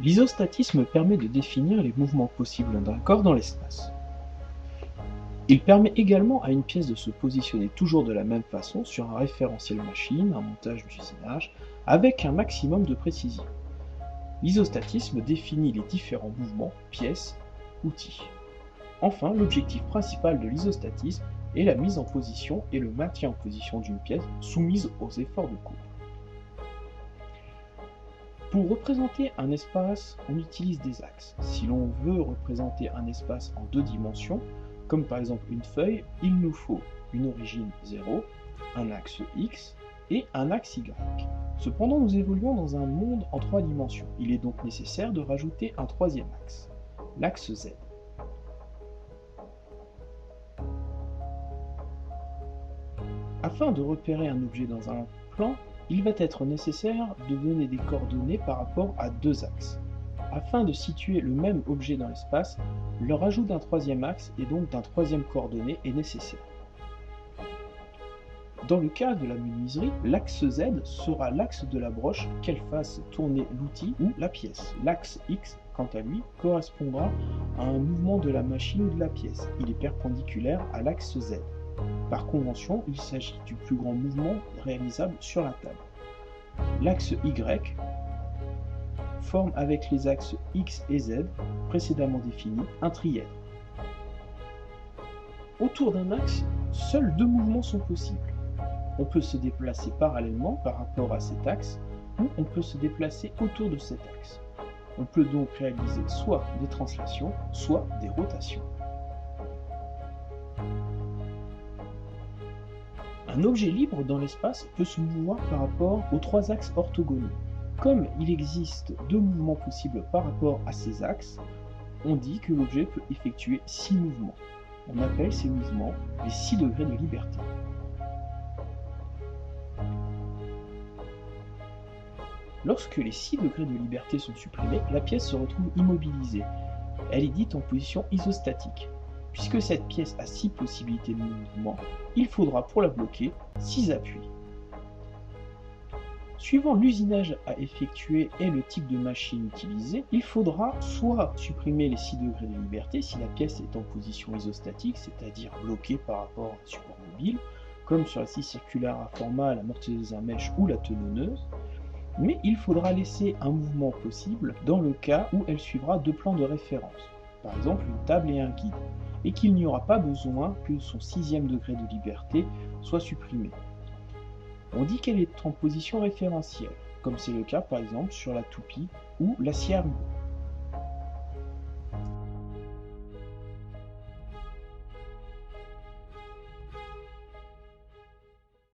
L'isostatisme permet de définir les mouvements possibles d'un corps dans l'espace. Il permet également à une pièce de se positionner toujours de la même façon sur un référentiel machine, un montage d'usinage, avec un maximum de précision. L'isostatisme définit les différents mouvements, pièces, outils. Enfin, l'objectif principal de l'isostatisme est la mise en position et le maintien en position d'une pièce soumise aux efforts de couple. Pour représenter un espace, on utilise des axes. Si l'on veut représenter un espace en deux dimensions, comme par exemple une feuille, il nous faut une origine 0, un axe X et un axe Y. Cependant, nous évoluons dans un monde en trois dimensions. Il est donc nécessaire de rajouter un troisième axe, l'axe Z. Afin de repérer un objet dans un plan, il va être nécessaire de donner des coordonnées par rapport à deux axes. Afin de situer le même objet dans l'espace, le rajout d'un troisième axe et donc d'un troisième coordonnée est nécessaire. Dans le cas de la menuiserie, l'axe Z sera l'axe de la broche qu'elle fasse tourner l'outil ou la pièce. L'axe X, quant à lui, correspondra à un mouvement de la machine ou de la pièce. Il est perpendiculaire à l'axe Z. Par convention, il s'agit du plus grand mouvement réalisable sur la table. L'axe Y forme avec les axes X et Z, précédemment définis, un trièdre. Autour d'un axe, seuls deux mouvements sont possibles. On peut se déplacer parallèlement par rapport à cet axe, ou on peut se déplacer autour de cet axe. On peut donc réaliser soit des translations, soit des rotations. Un objet libre dans l'espace peut se mouvoir par rapport aux trois axes orthogonaux. Comme il existe deux mouvements possibles par rapport à ces axes, on dit que l'objet peut effectuer 6 mouvements. On appelle ces mouvements les 6 degrés de liberté. Lorsque les 6 degrés de liberté sont supprimés, la pièce se retrouve immobilisée. Elle est dite en position isostatique. Puisque cette pièce a 6 possibilités de mouvement, il faudra pour la bloquer 6 appuis. Suivant l'usinage à effectuer et le type de machine utilisée, il faudra soit supprimer les 6 degrés de liberté si la pièce est en position isostatique, c'est-à-dire bloquée par rapport à un support mobile, comme sur la scie circulaire à format, la mortiseuse à mèche ou la tenonneuse, mais il faudra laisser un mouvement possible dans le cas où elle suivra deux plans de référence, par exemple une table et un guide, et qu'il n'y aura pas besoin que son 6e degré de liberté soit supprimé. On dit qu'elle est en position référentielle, comme c'est le cas par exemple sur la toupie ou la scie à ruban.